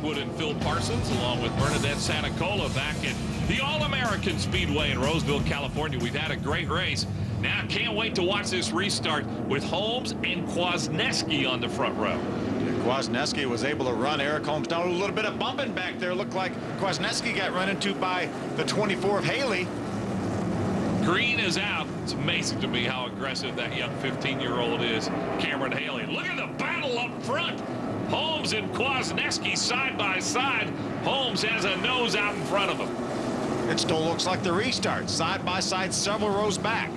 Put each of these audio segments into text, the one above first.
Lockwood and Phil Parsons, along with Bernadette Santacola, back at the AllAmercian Speedway in Roseville, California. We've had a great race. Now, can't wait to watch this restart with Holmes and Kwasniewski on the front row. Kwasniewski was able to run Eric Holmes down. A little bit of bumping back there. Looked like Kwasniewski got run into by the 24 of Haley. Green is out. It's amazing to me how aggressive that young 15-year-old is, Cameron Haley. Look at the battle up front. Holmes and Kwasniewski side by side. Holmes has a nose out in front of him. It still looks like the restart. Side by side, several rows back.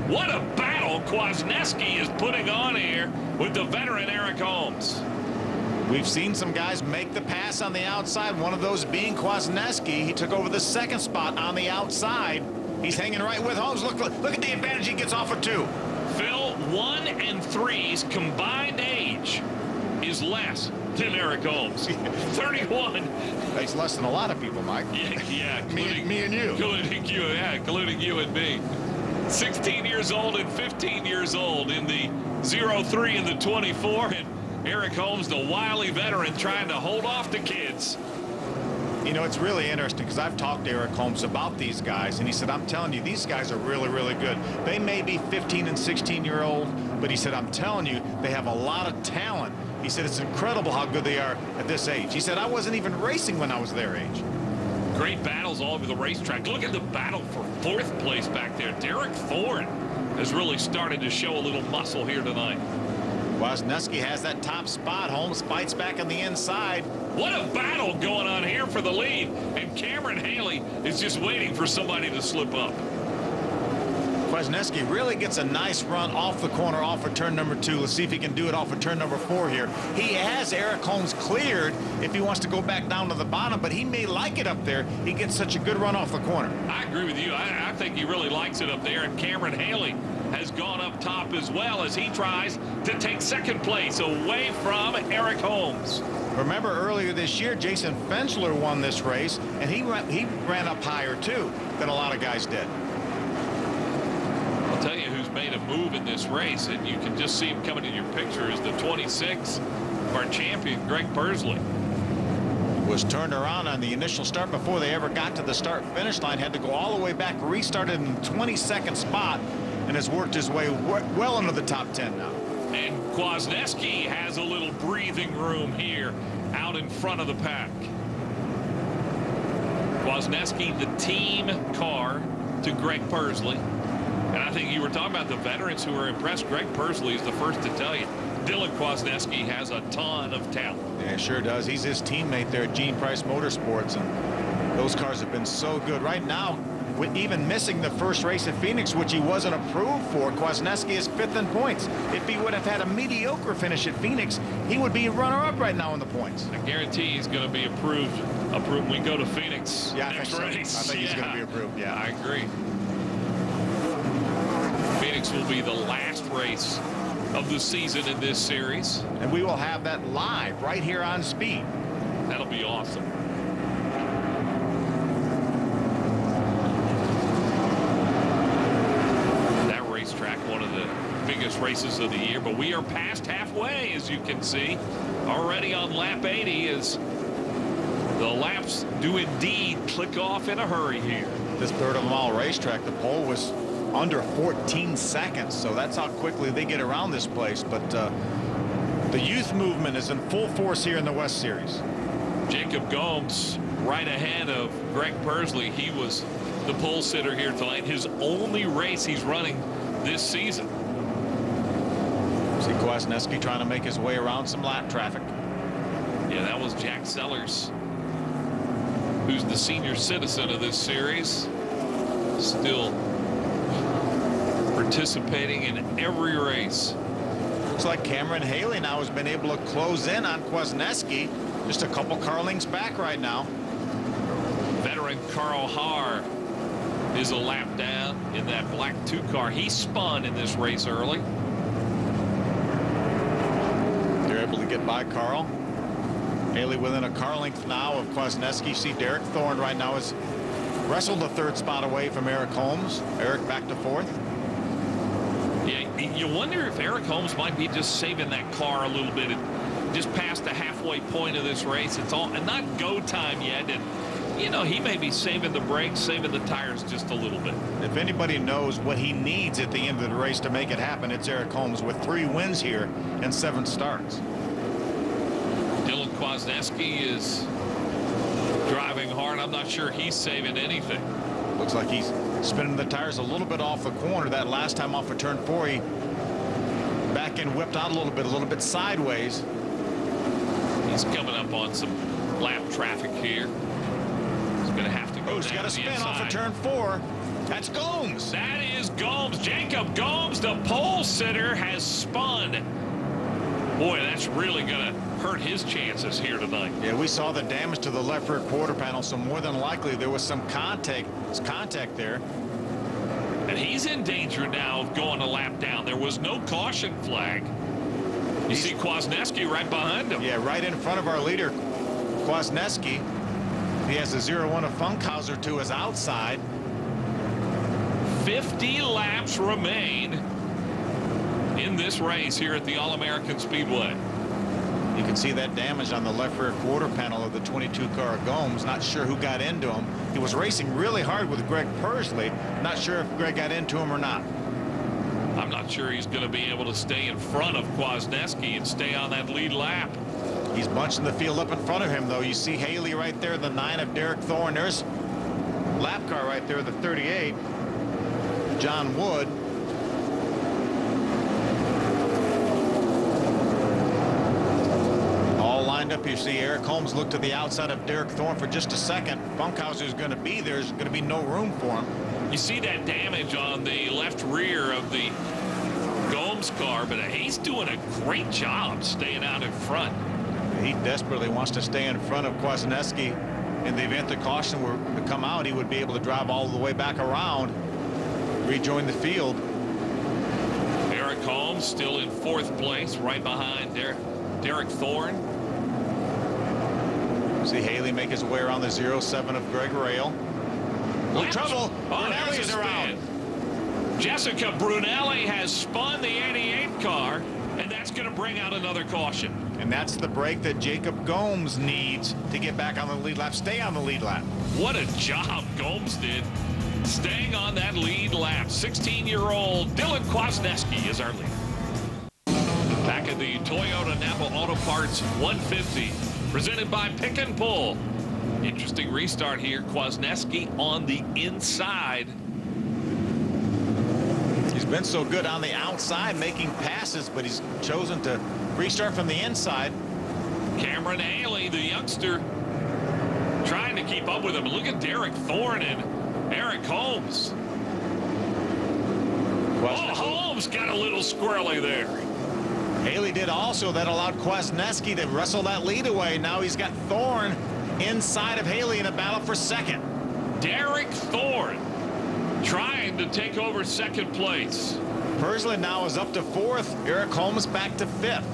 What a battle Kwasniewski is putting on here with the veteran Eric Holmes. We've seen some guys make the pass on the outside, one of those being Kwasniewski. He took over the second spot on the outside. He's hanging right with Holmes. Look at the advantage he gets off of two. Phil, 1 and 3's combined age is less than Eric Holmes. 31. That's less than a lot of people, Mike. Yeah, including me and you. Including you and me. 16 years old and 15 years old in the 03 and the 24. And Eric Holmes, the wily veteran, trying to hold off the kids. You know, it's really interesting because I've talked to Eric Holmes about these guys, and he said, I'm telling you, these guys are really, really good. They may be 15 and 16-year-old, but he said, I'm telling you, they have a lot of talent. He said, it's incredible how good they are at this age. He said, I wasn't even racing when I was their age. Great battles all over the racetrack. Look at the battle for 4th place back there. Derek Thorne has really started to show a little muscle here tonight. Kwasniewski has that top spot. Holmes fights back on the inside. What a battle going on here for the lead. And Cameron Haley is just waiting for somebody to slip up. Kwasniewski really gets a nice run off the corner, off of turn number 2. Let's see if he can do it off of turn number 4 here. He has Eric Holmes cleared if he wants to go back down to the bottom, but he may like it up there. He gets such a good run off the corner. I agree with you. I think he really likes it up there, and Cameron Haley has gone up top as well as he tries to take 2nd place away from Eric Holmes. Remember earlier this year, Jason Fensler won this race, and he ran up higher too than a lot of guys did. I'll tell you who's made a move in this race, and you can just see him coming in your picture, is the 26 of our champion, Greg Persley. Was turned around on the initial start before they ever got to the start-finish line, had to go all the way back, restarted in the 22nd spot, and has worked his way well into the top 10 now. And Kwasniewski has a little breathing room here out in front of the pack. Kwasniewski, the team car to Greg Persley. And I think you were talking about the veterans who are impressed. Greg Persley is the first to tell you. Dylan Kwasniewski has a ton of talent. Yeah, sure does. He's his teammate there at Gene Price Motorsports, and those cars have been so good. Right now, with even missing the first race at Phoenix, which he wasn't approved for, Kwasniewski is 5th in points. If he would have had a mediocre finish at Phoenix, he would be runner-up right now in the points. I guarantee he's going to be approved when we go to Phoenix next race. I think he's going to be approved, yeah. I agree. Phoenix will be the last race of the season in this series. And we will have that live right here on Speed. That'll be awesome. That racetrack, one of the biggest races of the year, but we are past halfway, as you can see, already on lap 80 as the laps do indeed click off in a hurry here. This third-of-a-mile racetrack, the pole was under 14 seconds, so that's how quickly they get around this place. But the youth movement is in full force here in the West Series. Jacob Gomes right ahead of Greg Persley. He was the pole sitter here tonight. His only race he's running this season. See Kwasniewski trying to make his way around some lap traffic. Yeah, that was Jack Sellers, who's the senior citizen of this series. Still participating in every race. Looks like Cameron Haley now has been able to close in on Kwasniewski. Just a couple car lengths back right now. Veteran Carl Haar is a lap down in that black 2 car. He spun in this race early. They're able to get by Carl. Haley within a car length now of Kwasniewski. See Derek Thorne right now has wrestled the 3rd spot away from Eric Holmes. Eric back to 4th. Yeah, you wonder if Eric Holmes might be just saving that car a little bit just past the halfway point of this race. It's all and not go time yet, and you know, he may be saving the brakes, saving the tires just a little bit. If anybody knows what he needs at the end of the race to make it happen, it's Eric Holmes with 3 wins here and 7 starts. Dylan Kwasniewski is driving hard. I'm not sure he's saving anything. Looks like he's spinning the tires a little bit off the corner. That last time off of turn 4, he back end whipped out a little bit sideways. He's coming up on some lap traffic here. He's going to have to go. He's got a spin off of turn 4. That's Gomes. That is Gomes. Jacob Gomes, the pole sitter, has spun. Boy, that's really going to hurt his chances here tonight. Yeah, we saw the damage to the left rear quarter panel, so more than likely there was some contact there. And he's in danger now of going a lap down. There was no caution flag. You see Kwasniewski right behind him. Yeah, right in front of our leader, Kwasniewski. He has a 0-1 of Funkhauser to his outside. 50 laps remain in this race here at the All-American Speedway. You can see that damage on the left rear quarter panel of the 22 car of Gomes. Not sure who got into him. He was racing really hard with Greg Pursley. Not sure if Greg got into him or not. I'm not sure he's going to be able to stay in front of Kwasniewski and stay on that lead lap. He's bunching the field up in front of him, though. You see Haley right there, the 9 of Derek Thorne. There's lap car right there, the 38, John Wood. All lined up. You see Eric Holmes look to the outside of Derek Thorne for just a second. Funkhauser's going to be there. There's going to be no room for him. You see that damage on the left rear of the Gomes car, but he's doing a great job staying out in front. He desperately wants to stay in front of Kwasniewski. In the event the caution were to come out, he would be able to drive all the way back around, rejoin the field. Eric Holmes still in 4th place, right behind Derek Thorne. See Haley make his way around the 0-7 of Greg Rail. No trouble. Brunelli is around. Jessica Brunelli has spun the 88 car, and that's going to bring out another caution. And that's the break that Jacob Gomes needs to get back on the lead lap, stay on the lead lap. What a job Gomes did staying on that lead lap. 16-year-old Dylan Kwasniewski is our leader. Back at the Toyota-Napa Auto Parts 150, presented by Pick and Pull. Interesting restart here. Kwasniewski on the inside. He's been so good on the outside making passes, but he's chosen to restart from the inside. Cameron Haley, the youngster, trying to keep up with him. Look at Derek Thorne and Eric Holmes. Oh, Holmes got a little squirrely there. Haley did also. That allowed Kwasniewski to wrestle that lead away. Now he's got Thorne inside of Haley in a battle for second. Derek Thorne trying to take over 2nd place. Pursley now is up to 4th. Eric Holmes back to 5th.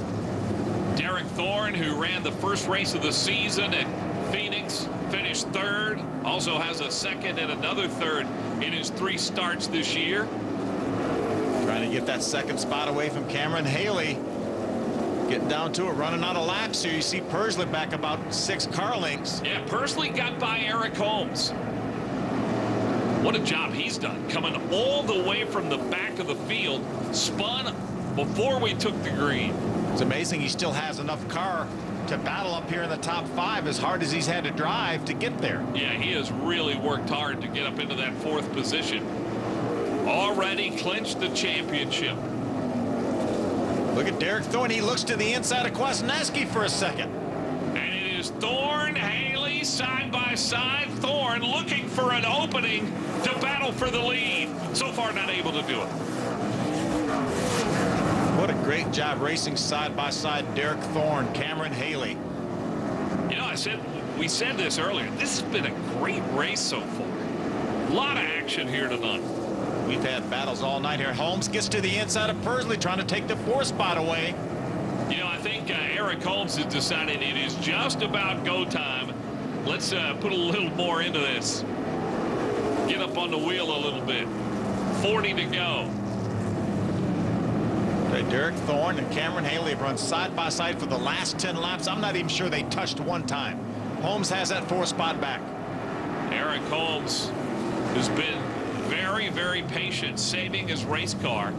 Derek Thorne, who ran the first race of the season at Phoenix, finished 3rd. Also has a 2nd and another 3rd in his 3 starts this year. Trying to get that 2nd spot away from Cameron Haley. Getting down to it, running out of laps here. You see Pursley back about 6 car lengths. Yeah, Pursley got by Eric Holmes. What a job he's done, coming all the way from the back of the field, spun before we took the green. It's amazing he still has enough car to battle up here in the top 5, as hard as he's had to drive to get there. Yeah, he has really worked hard to get up into that 4th position. Already clinched the championship. Look at Derek Thorne. He looks to the inside of Kwasniewski for a second. And it is Thorne, Haley, side by side. Thorne looking for an opening to battle for the lead. So far not able to do it. What a great job racing side by side. Derek Thorne, Cameron Haley. You know, we said this earlier. This has been a great race so far. A lot of action here tonight. We've had battles all night here. Holmes gets to the inside of Pursley, trying to take the 4th spot away. You know, I think Eric Holmes has decided it is just about go time. Let's put a little more into this. Get up on the wheel a little bit. 40 to go. right, Derek Thorne and Cameron Haley have run side by side for the last 10 laps. I'm not even sure they touched one time. Holmes has that 4th spot back. Eric Holmes has been very, very patient, saving his race car.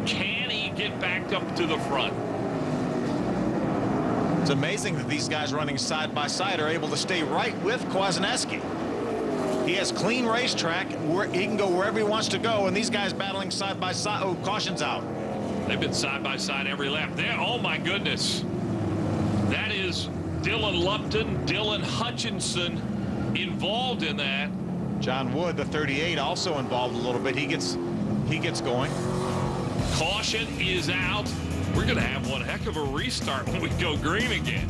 Can he get back up to the front? It's amazing that these guys running side by side are able to stay right with Kwasniewski. He has clean racetrack where he can go wherever he wants to go, and these guys battling side by side. Oh, caution's out. They've been side by side every lap. There, oh my goodness. That is Dylan Lupton, Dylan Hutchinson involved in that. John Wood, the 38, also involved a little bit. He gets going. Caution is out. We're going to have one heck of a restart when we go green again.